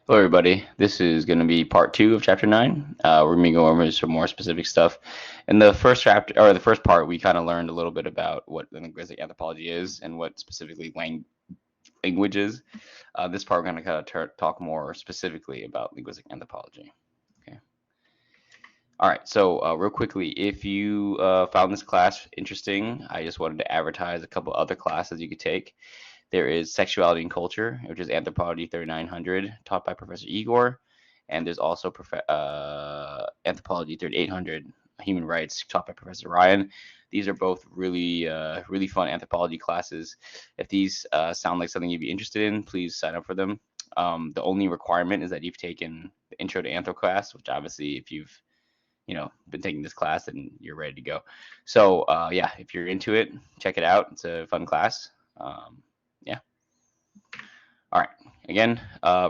Hello, everybody. This is going to be part two of chapter nine. We're going to go over some more specific stuff. In the first chapter, or the first part, we kind of learned a little bit about what linguistic anthropology is and what specifically language is. This part, we're going to kind of talk more specifically about linguistic anthropology. Okay. All right. So, real quickly, if you found this class interesting, I just wanted to advertise a couple other classes you could take. There is Sexuality and Culture, which is Anthropology 3900, taught by Professor Igor. And there's also Anthropology 3800, Human Rights, taught by Professor Ryan. These are both really fun anthropology classes. If these sound like something you'd be interested in, please sign up for them. The only requirement is that you've taken the Intro to Anthro class, which obviously, if you've been taking this class, then you're ready to go. So yeah, if you're into it, check it out. It's a fun class. Yeah. All right. Again,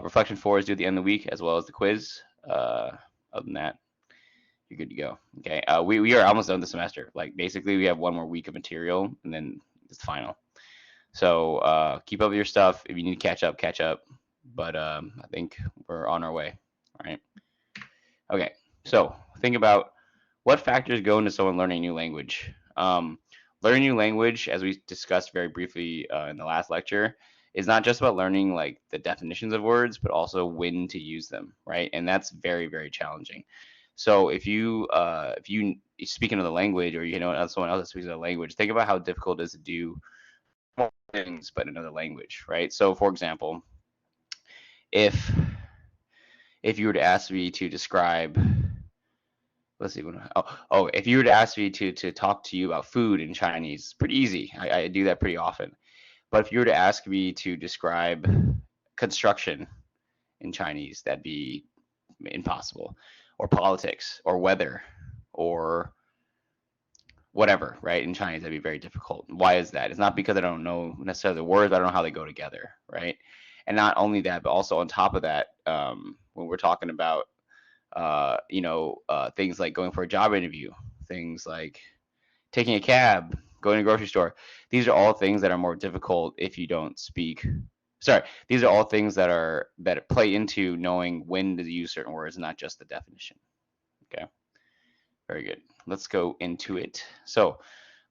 reflection 4 is due at the end of the week, as well as the quiz. Other than that, you're good to go. Okay. We are almost done the semester. Like basically, we have one more week of material, and then it's final. So keep up with your stuff. If you need to catch up, catch up. But I think we're on our way. All right. Okay. So think about what factors go into someone learning a new language. Learning a new language, as we discussed very briefly in the last lecture, is not just about learning like the definitions of words, but also when to use them, right? And that's very challenging. So if you speak another language, or someone else that speaks another language, think about how difficult it is to do more things but in another language, right? So for example, if if you were to ask me to describe, let's see, if you were to ask me to talk to you about food in Chinese, it's pretty easy. I do that pretty often. But if you were to ask me to describe construction in Chinese, that'd be impossible. Or politics, or weather, or whatever, right? In Chinese, that'd be very difficult. Why is that? It's not because I don't know necessarily the words, but I don't know how they go together, right? And not only that, but also on top of that, when we're talking about things like going for a job interview, things like taking a cab, going to a grocery store. These are all things that are more difficult if you don't speak. Sorry, these are all things that play into knowing when to use certain words, not just the definition. Okay, very good. Let's go into it. So,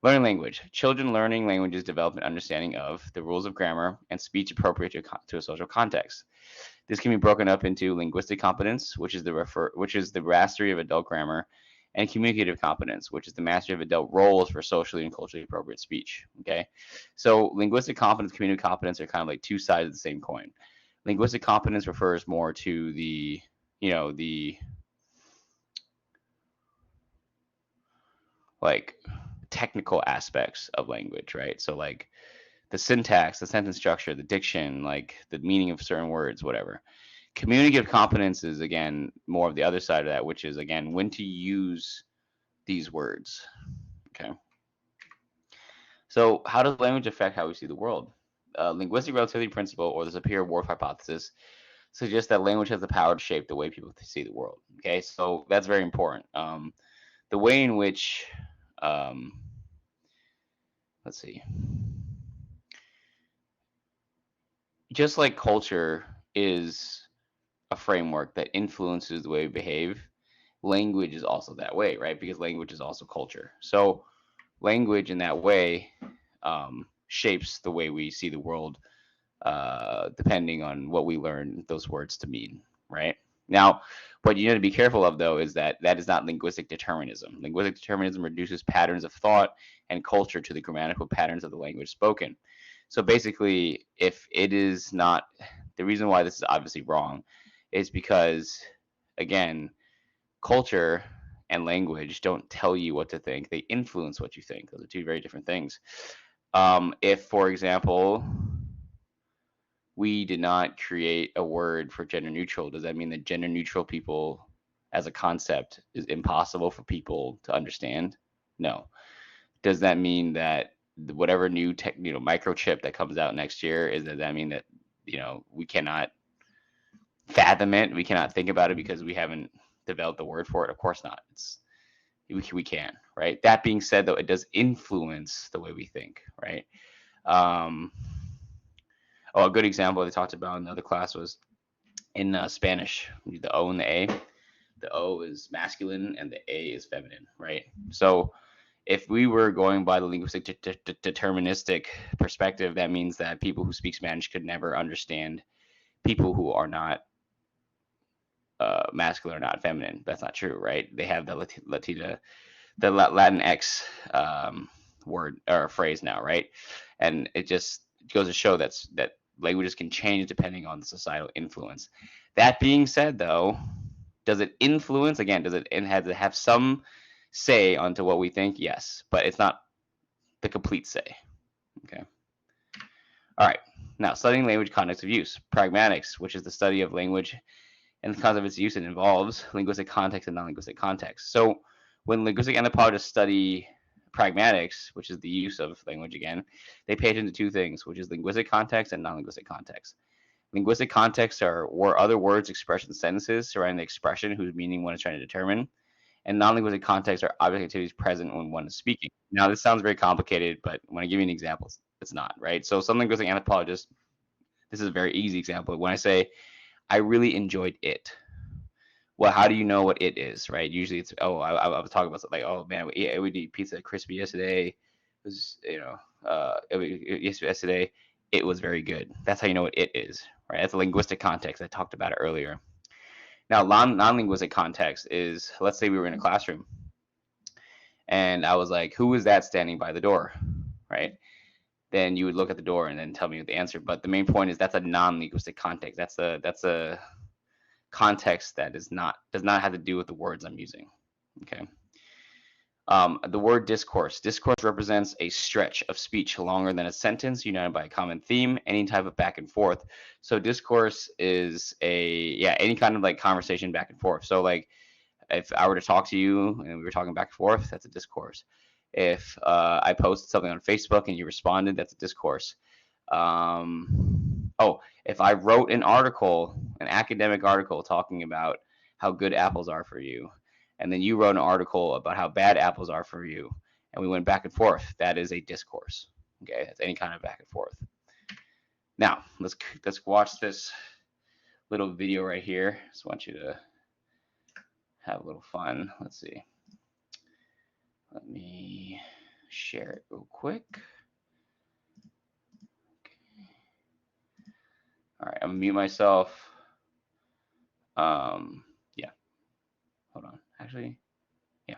learning language. Children learning languages develop an understanding of the rules of grammar and speech appropriate to a social context. This can be broken up into linguistic competence, which is the mastery of adult grammar, and communicative competence, which is the mastery of adult roles for socially and culturally appropriate speech. Okay, so linguistic competence, communicative competence are kind of like two sides of the same coin. Linguistic competence refers more to the like technical aspects of language, right? So like the syntax, the sentence structure, the diction, like the meaning of certain words, whatever. Communicative competence is again more of the other side of that, which is again when to use these words. Okay. So how does language affect how we see the world? Linguistic relativity principle, or the Sapir-Whorf hypothesis, suggests that language has the power to shape the way people see the world. Okay, so that's very important. The way in which, um, let's see, just like culture is a framework that influences the way we behave, language is also that way, right? Because language is also culture. So language in that way shapes the way we see the world, depending on what we learn those words to mean, right? Now, what you need to be careful of, though, is that that is not linguistic determinism. Linguistic determinism reduces patterns of thought and culture to the grammatical patterns of the language spoken. So basically, if it is not, the reason why this is obviously wrong is because, again, culture and language don't tell you what to think, they influence what you think. Those are two very different things. If, for example, we did not create a word for gender neutral, does that mean that gender neutral people as a concept is impossible for people to understand? No. Does that mean that whatever new microchip that comes out next year, does that mean that we cannot fathom it, we cannot think about it because we haven't developed the word for it? Of course not. We can, right? That being said, though, it does influence the way we think, right? um, a good example they talked about in another class was in Spanish, the O and the A. The O is masculine and the A is feminine, right? So if we were going by the linguistic deterministic perspective, that means that people who speak Spanish could never understand people who are not masculine or not feminine. That's not true, right? They have the Latin X word or phrase now, right? And it just goes to show that languages can change depending on the societal influence. That being said, though, does it influence? Again, does it have some say onto what we think? Yes, but it's not the complete say. Okay. All right. Now, studying language context of use. Pragmatics, which is the study of language and the concept of its use, it involves linguistic context and non-linguistic context. So when linguistic anthropologists study pragmatics, which is the use of language again, they pay attention to two things, which is linguistic context and non-linguistic context. Linguistic contexts are other words, expressions, sentences surrounding the expression whose meaning one is trying to determine. And non-linguistic contexts are object activities present when one is speaking. Now, this sounds very complicated, but when I give you an example, it's not, right? So some linguistic anthropologists, this is a very easy example. When I say, I really enjoyed it, well, how do you know what it is, right? Usually it's, I was talking about something like, oh man, we eat pizza crispy yesterday. It was, yesterday, it was very good. That's how you know what it is, right? That's a linguistic context. I talked about it earlier. Now, non-linguistic context is, let's say we were in a classroom and I was like, who is that standing by the door, right? Then you would look at the door and then tell me the answer. But the main point is that's a non-linguistic context. That's a context that does not have to do with the words I'm using. Okay. The word discourse. Discourse represents a stretch of speech longer than a sentence, united by a common theme, any type of back and forth. So discourse is any kind of like conversation back and forth. So like if I were to talk to you and we were talking back and forth, that's a discourse. If I posted something on Facebook and you responded, that's a discourse. If I wrote an article, an academic article talking about how good apples are for you, and then you wrote an article about how bad apples are for you, and we went back and forth, that is a discourse. Okay, that's any kind of back and forth. Now, let's watch this little video right here. Just want you to have a little fun. Let's see. Let me share it real quick. Okay. All right, I'm gonna mute myself. Yeah. Hold on. Actually, yeah.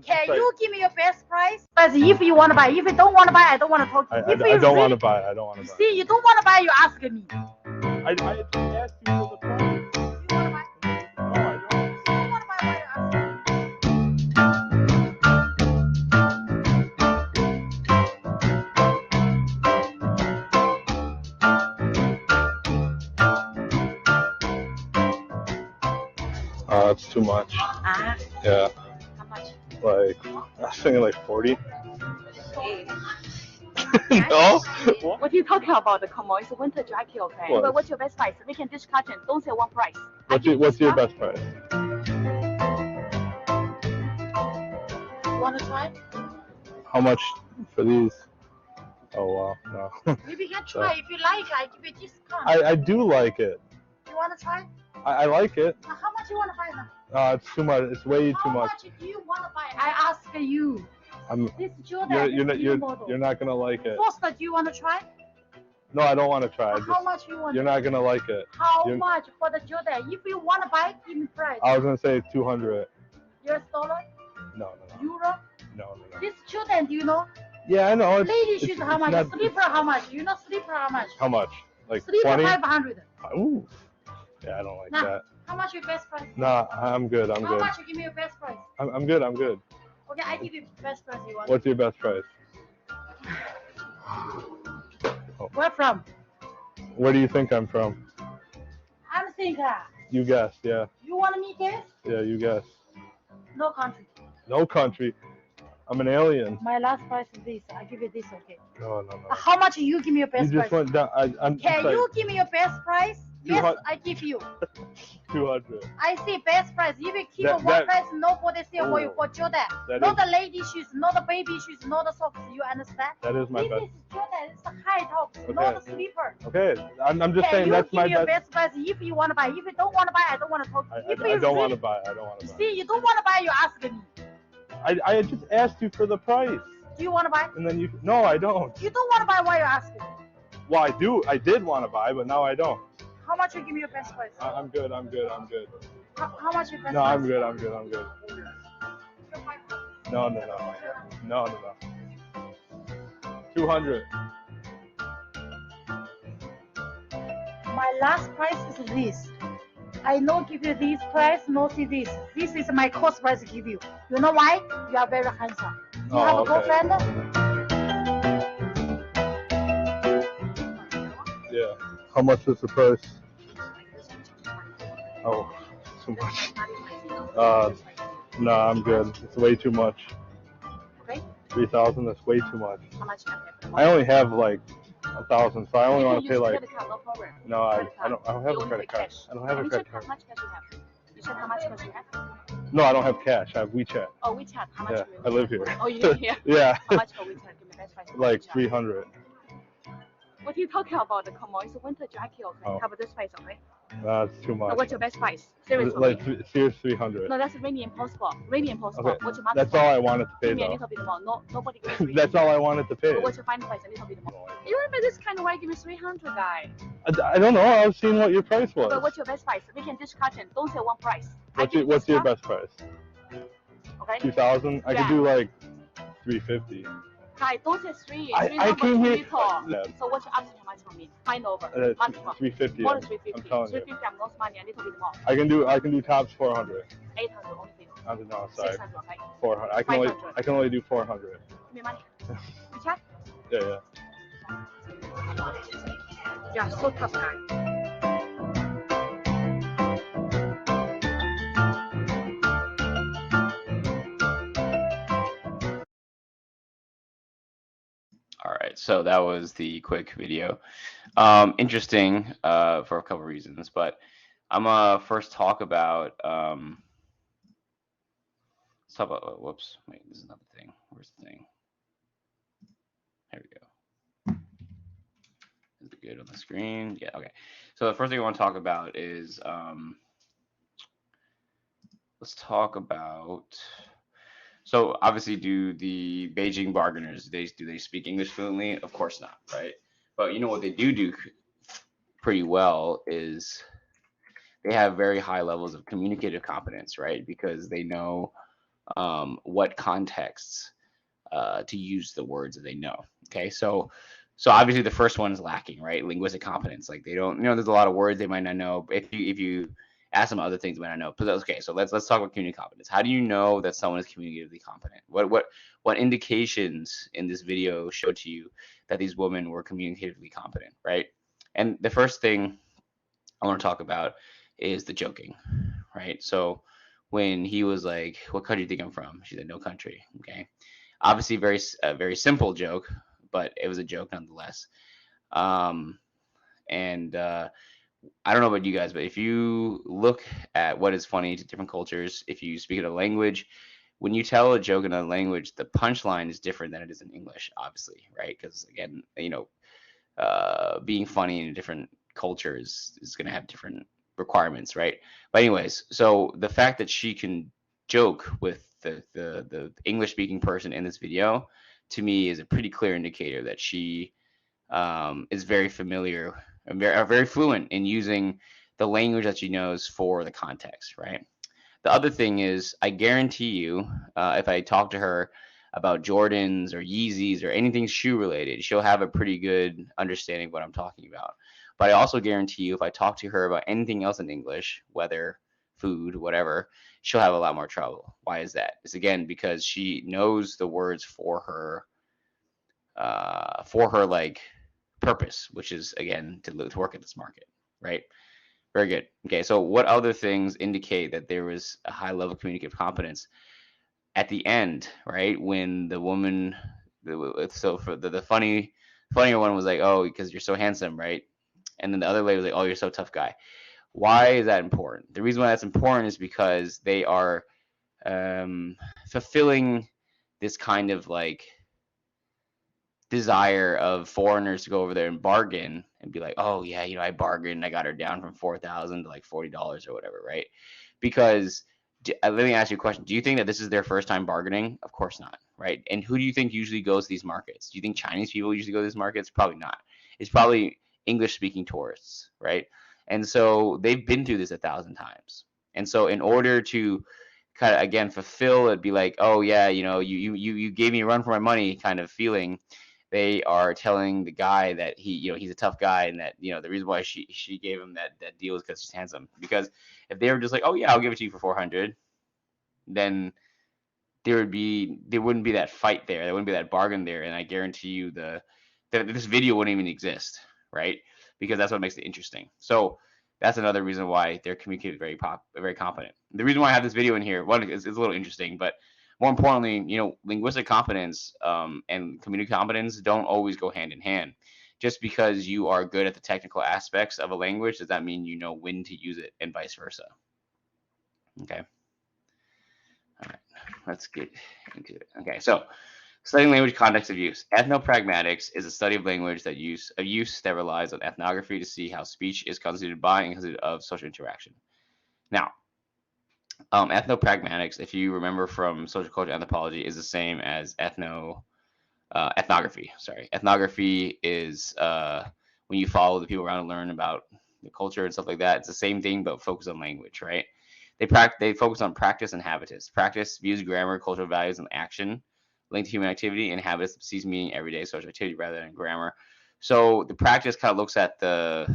Can you give me your best price? But if you want to buy, if you don't want to buy, I don't want to talk to you. I don't want to buy. I don't want to buy. See, you don't want to buy, you ask me. I asked you for the price. You want to buy? No, I don't. You don't want to buy, why you ask me? It's too much. Yeah. How much? Like, I was thinking like 40. Hey. No? What are you talking about? Come on, it's a winter jacket, okay? What? But what's your best price? We can discuss it. Don't say one price. What's your best price? You want to try? How much for these? Oh, wow. No. If you can try, if you like, I give you a discount. I do like it. You want to try? I like it. Now, how much you want to buy now? It's too much. It's way too How much. much do you want to buy? I ask you. This Jordan, you're not gonna like it. First, do you want to try? No, I don't want to try. How much you want? You're not gonna like it. How much for the Jordan? If you want to buy, give me price. I was gonna say 200. US dollar? No. Euro? No. This Jordan, do you know? Yeah, I know. Lady shoes, how much? not- Slipper, how much? You know slipper, how much? How much? Like Slipper, 20? 500. Ooh. Yeah, I don't like Nah. that. How much your best price? Nah, I'm good. I'm How good. much you give me your best price? I'm good. I'm good. Okay, I give you best price you want. What's your best price? Where from? Where do you think I'm from? I'm thinking. You guess. Yeah. You want me guess? Yeah, you guess. No country. No country. I'm an alien. My last price is this. I give you this, okay? No. How much you give me your You best just price? went down. I'm Can you give me your best price? Yes, 200. I give you. 200. I say best price. If you keep That- one that- price, nobody sell for you Oh. for Jordan. That Not is- the lady shoes, not the baby shoes, not the socks. You understand? That is my This best. is Jordan. It's a high top not sleeper. Okay, I'm just saying Can you that's give my me your best. best price if you want to buy? If you don't want to buy, I don't want to talk. If I you don't want to really, buy. I don't want to buy. see, you don't want to buy, you ask me. I just asked you for the price, Do you want to buy? and then you. No, I don't. You don't want to buy, why you asking? Well, I do. I did want to buy, but now I don't. How much you give me your best price? I'm good. I'm good. I'm good. How much your best No, price? I'm good. I'm good. I'm good. No, no, no. No, no, no. 200. My last price is this. I no give you this price, no see this. This is my cost price I give you. You know why? You are very handsome. You have a okay. girlfriend? Yeah. How much is the price? Oh, too much. No, I'm good. It's way too much. Okay. 3,000. That's way too much. How much can I have? I only have like 1,000, so I only want to pay like. Credit card, no problem. No, I don't have You a only credit pay card. cash. I don't have a You credit check how card. much cash you have. You check how much cash you have. No, I don't have cash. I have WeChat. Oh, WeChat. How much? Yeah, you I live here. Oh, you live here? Yeah. How much for WeChat? Give me best price. Like WeChat. 300. What are you talking about? Come on, it's a winter jacket. Okay, Oh. have this price, okay? That's too So much. what's your best price? Seriously. Like serious 300. No, that's really impossible. Really impossible. Okay. What's your market That's price? all I wanted to pay Give me a though. little bit more. No, nobody gives me That's all I wanted to pay. So what's your final price? A little bit more. You remember this kind of way? Give me 300, guy. I don't know. I was seeing what your price was. But what's your best price? We can discuss it. Don't say one price. What's your best price? Okay. 2,000. I could do like 350. Guy, don't say three. I came here. Yeah. So what's your absolute much for me? Find over. Maximum. 350. More than 350. I'm telling you. 350. I'm not money. A little bit more. I can do tops 400. 800 only for you. No, sorry. 600. Okay. 400. I can only do 400. Give me money. You check? Yeah. You are so tough guy. All right, so that was the quick video. Interesting for a couple reasons, but I'm gonna first talk about let's talk about whoops, wait, this is another thing. Where's the thing? There we go. Is it good on the screen? Yeah, okay. So the first thing I want to talk about is let's talk about. So obviously, do the Beijing bargainers do they speak English fluently? Of course not, right? But you know what they do pretty well is they have very high levels of communicative competence, right? Because they know what contexts to use the words that they know. Okay, so obviously the first one is lacking, right? Linguistic competence, like they don't, there's a lot of words they might not know. If you ask them other things they might not know. But okay, so let's talk about communicative competence. How do you know that someone is communicatively competent? What indications in this video show to you that these women were communicatively competent, right? And the first thing I want to talk about is the joking, right? So when he was like, "What country do you think I'm from?" She said, "No country." Okay, obviously very simple joke, but it was a joke nonetheless. And I don't know about you guys, but if you look at what is funny to different cultures, if you speak in a language, when you tell a joke in a language, the punchline is different than it is in English, obviously, right? Because again, being funny in different cultures is going to have different requirements, right? But anyways, so the fact that she can joke with the English speaking person in this video, to me, is a pretty clear indicator that she is very familiar and very fluent in using the language that she knows for the context, right? The other thing is, I guarantee you, if I talk to her about Jordans or Yeezys or anything shoe related, she'll have a pretty good understanding of what I'm talking about. But I also guarantee you, if I talk to her about anything else in English, weather, food, whatever, she'll have a lot more trouble. Why is that? It's again because she knows the words for her like purpose, which is again to work at this market, right? Very good. Okay, so what other things indicate that there was a high level of communicative competence at the end, right? When the woman, so for the funnier one was like, "Oh, because you're so handsome," right? And then the other lady was like, "Oh, you're so tough guy." Why is that important? The reason why that's important is because they are fulfilling this kind of like desire of foreigners to go over there and bargain and be like, oh yeah, I bargained, I got her down from 4,000 to like $40 or whatever, right? Because let me ask you a question. Do you think that this is their first time bargaining? Of course not, right? And who do you think usually goes to these markets? Do you think Chinese people usually go to these markets? Probably not. It's probably English speaking tourists, right? And so they've been through this 1,000 times. And so in order to kind of again fulfill it, be like, oh yeah, you gave me a run for my money kind of feeling, they are telling the guy that he's a tough guy, and that the reason why she gave him that deal is because she's handsome. Because if they were just like, oh yeah, I'll give it to you for 400, then there wouldn't be that fight there wouldn't be that bargain there, and I guarantee you this video wouldn't even exist, right? Because that's what makes it interesting. So that's another reason why they're communicating very confident. The reason why I have this video in here, one, is a little interesting, but more importantly, linguistic competence and community competence don't always go hand in hand. Just because you are good at the technical aspects of a language does that mean you know when to use it, and vice versa. Okay. All right, let's get into it. Okay, so studying language context of use. Ethnopragmatics is a study of language that use that relies on ethnography to see how speech is constituted by and constituted of social interaction. Now, ethnopragmatics, if you remember from social culture anthropology, is the same as ethnography. Sorry, ethnography is when you follow the people around and learn about the culture and stuff like that. It's the same thing, but focus on language, right? They focus on practice and habitus. Practice views grammar, cultural values, and action linked to human activity, and habitus sees meaning everyday social activity rather than grammar. So the practice kind of looks at the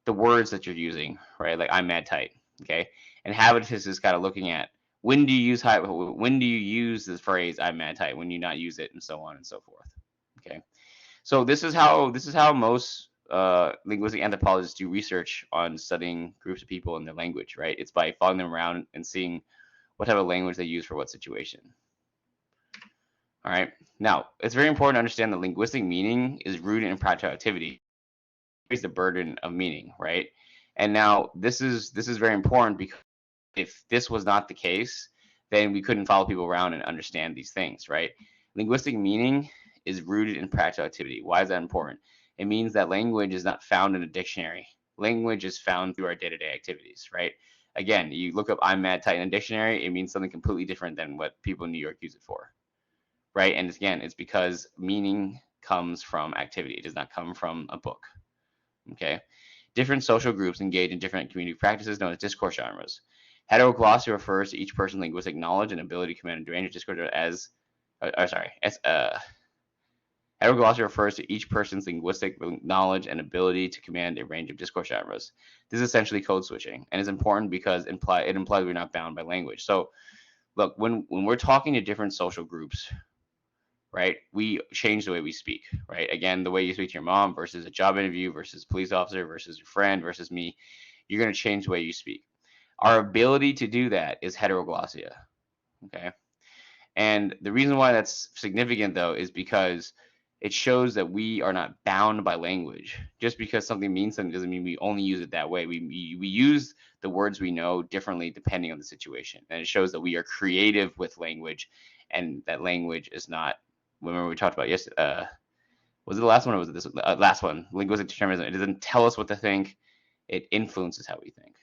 words that you're using, right? Like I'm mad tight, okay? And habitus is kind of looking at when do you use this phrase I'm mad tight, when you not use it, and so on and so forth. Okay, so this is how most linguistic anthropologists do research on studying groups of people and their language, right? It's by following them around and seeing what type of language they use for what situation. All right. Now, it's very important to understand that linguistic meaning is rooted in practical activity. It's the burden of meaning, right? And now this is very important, because if this was not the case, then we couldn't follow people around and understand these things, right? Linguistic meaning is rooted in practical activity. Why is that important? It means that language is not found in a dictionary. Language is found through our day-to-day activities, right? Again, you look up I'm mad tight in a dictionary, it means something completely different than what people in New York use it for, right? And again, it's because meaning comes from activity. It does not come from a book, okay? Different social groups engage in different community practices known as discourse genres. Heteroglossy refers to each person's linguistic knowledge and ability to command a range of discourse as heteroglossy refers to each person's linguistic knowledge and ability to command a range of discourse genres. This is essentially code switching, and is important because it implies we're not bound by language. So, look, when we're talking to different social groups, right, we change the way we speak, right? Again, the way you speak to your mom versus a job interview versus a police officer versus your friend versus me, you're going to change the way you speak. Our ability to do that is heteroglossia, okay? And the reason why that's significant, though, is because it shows that we are not bound by language. Just because something means something doesn't mean we only use it that way. We use the words we know differently depending on the situation. And it shows that we are creative with language, and that language is not, remember we talked about yesterday, was it the last one or was it this last one? Linguistic determinism. It doesn't tell us what to think. It influences how we think.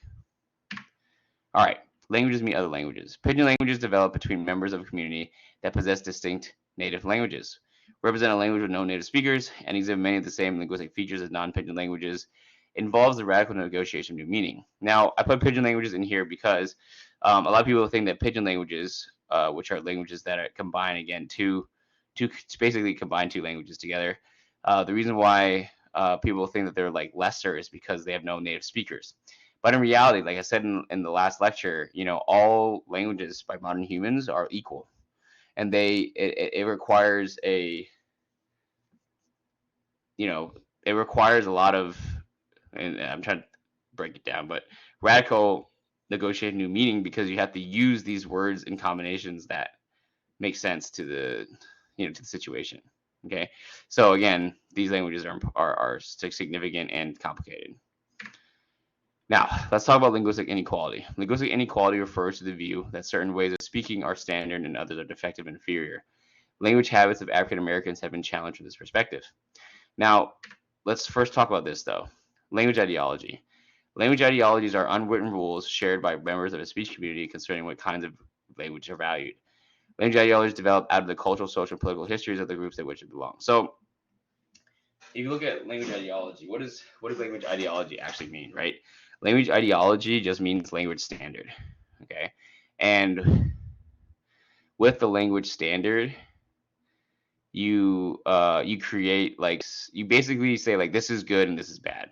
All right, languages meet other languages. Pidgin languages develop between members of a community that possess distinct native languages, represent a language with no native speakers, and exhibit many of the same linguistic features as non-Pidgin languages. Involves the radical negotiation of new meaning. Now, I put Pidgin languages in here because a lot of people think that Pidgin languages, which are languages that are combine again to basically combine two languages together. The reason why people think that they're like lesser is because they have no native speakers. But in reality, like I said in the last lecture, all languages by modern humans are equal, and it requires it requires a lot of, and I'm trying to break it down, but radical negotiating new meaning, because you have to use these words in combinations that make sense to the to the situation. Okay, so again, these languages are significant and complicated. Now, let's talk about linguistic inequality. Linguistic inequality refers to the view that certain ways of speaking are standard and others are defective and inferior. Language habits of African Americans have been challenged from this perspective. Now, let's first talk about this though. Language ideology. Language ideologies are unwritten rules shared by members of a speech community concerning what kinds of language are valued. Language ideologies develop out of the cultural, social, and political histories of the groups to which it belongs. So, if you look at language ideology, what does language ideology actually mean, right? Language ideology just means language standard, okay? And with the language standard, you create like you basically say like this is good and this is bad.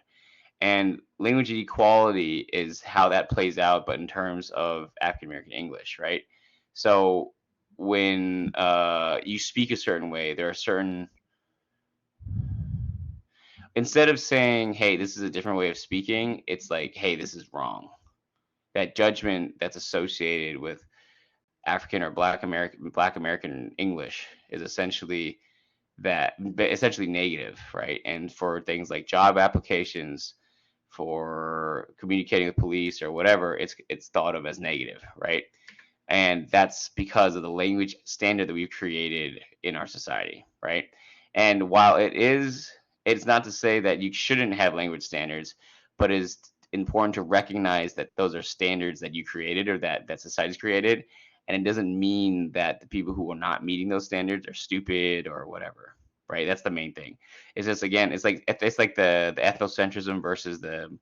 And language equality is how that plays out, but in terms of African American English, right? So when you speak a certain way, there are certain instead of saying, "Hey, this is a different way of speaking," it's like, "Hey, this is wrong." That judgment that's associated with African or Black American English is essentially negative, right? And for things like job applications, for communicating with police or whatever, it's thought of as negative, right? And that's because of the language standard that we've created in our society, right? And while it's not to say that you shouldn't have language standards, but it's important to recognize that those are standards that you created or that society's created, and it doesn't mean that the people who are not meeting those standards are stupid or whatever, right? That's the main thing. It's just again, it's like the ethnocentrism versus the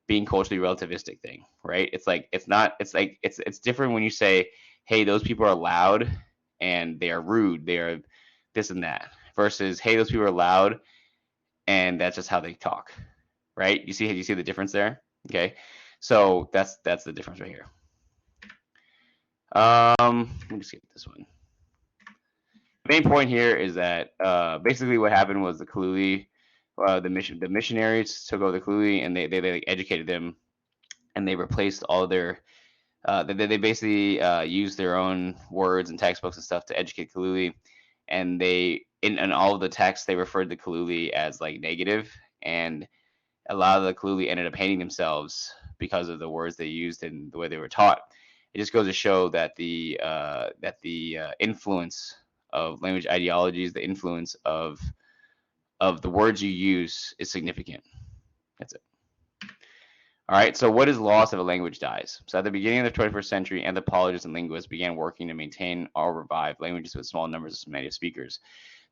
being culturally relativistic thing, right? It's like it's not it's different when you say, hey, those people are loud and they are rude, they are this and that, versus hey, those people are loud and that's just how they talk, right? You see the difference there? Okay, so that's the difference right here. Let me skip this one. The main point here is that basically what happened was the Kaluli, the missionaries took over the Kaluli and they like, educated them and they replaced all their they basically used their own words and textbooks and stuff to educate Kaluli, and they in all of the texts they referred to Kaluli as like negative, and a lot of the Kaluli ended up hating themselves because of the words they used and the way they were taught. It just goes to show that the influence of language ideologies, the influence of the words you use is significant. That's it. All right, so what is lost if a language dies? So at the beginning of the 21st century, anthropologists and linguists began working to maintain or revive languages with small numbers of native speakers.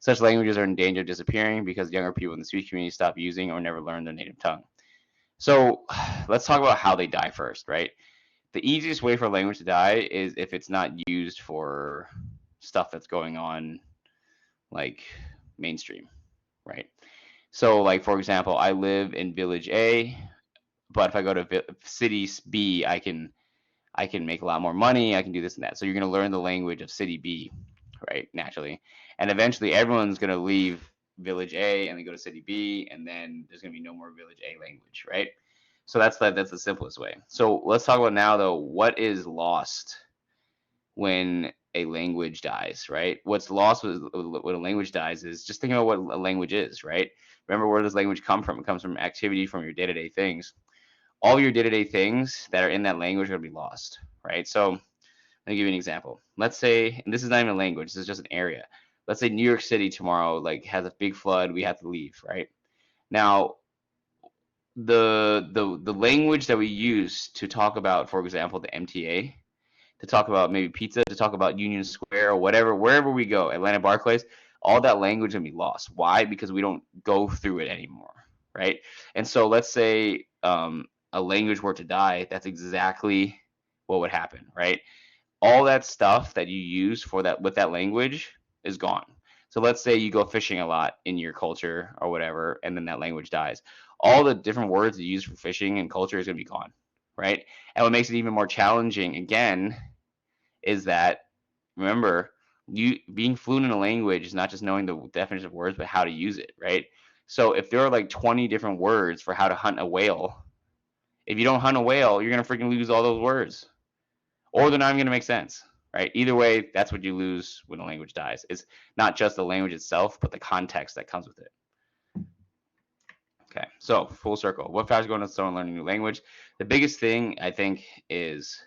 Such languages are in danger of disappearing because younger people in the speech community stop using or never learn their native tongue. So let's talk about how they die first, right? The easiest way for a language to die is if it's not used for stuff that's going on like mainstream, right? So like for example, I live in village A, but if I go to city B, I can make a lot more money. I can do this and that. So you're going to learn the language of city B, right? Naturally, and eventually everyone's going to leave village A and then go to city B, and then there's going to be no more village A language, right? So that's the simplest way. So let's talk about now though. What is lost when a language dies, right? What's lost when a language dies is just think about what a language is, right? Remember where does language come from? It comes from activity, from your day-to-day things. All your day-to-day things that are in that language are going to be lost, right? So let me give you an example. Let's say, and this is not even a language, this is just an area. Let's say New York City tomorrow like has a big flood, we have to leave, right? Now, the language that we use to talk about, for example, the MTA, to talk about maybe pizza, to talk about Union Square or whatever, wherever we go, Atlanta Barclays, all that language can be lost. Why? Because we don't go through it anymore, right? And so let's say a language were to die, that's exactly what would happen, right? All that stuff that you use for that with that language is gone. So let's say you go fishing a lot in your culture or whatever, and then that language dies. All the different words you use for fishing and culture is going to be gone, right? And what makes it even more challenging, again, is that remember you being fluent in a language is not just knowing the definition of words, but how to use it, right? So if there are like 20 different words for how to hunt a whale, if you don't hunt a whale, you're gonna freaking lose all those words, or they're not even gonna make sense, right? Either way, that's what you lose when a language dies. It's not just the language itself, but the context that comes with it. Okay, so full circle. What factors go into someone learning a new language? The biggest thing I think is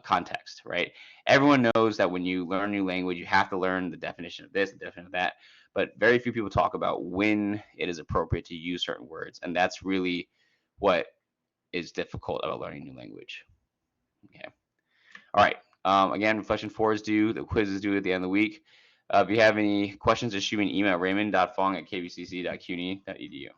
context, right? Everyone knows that when you learn a new language, you have to learn the definition of this, the definition of that, but very few people talk about when it is appropriate to use certain words, and that's really what is difficult about learning a new language. Okay. All right. Again, reflection 4 is due. The quiz is due at the end of the week. If you have any questions, just shoot me an email, raymond.fong@kvcc.cuny.edu.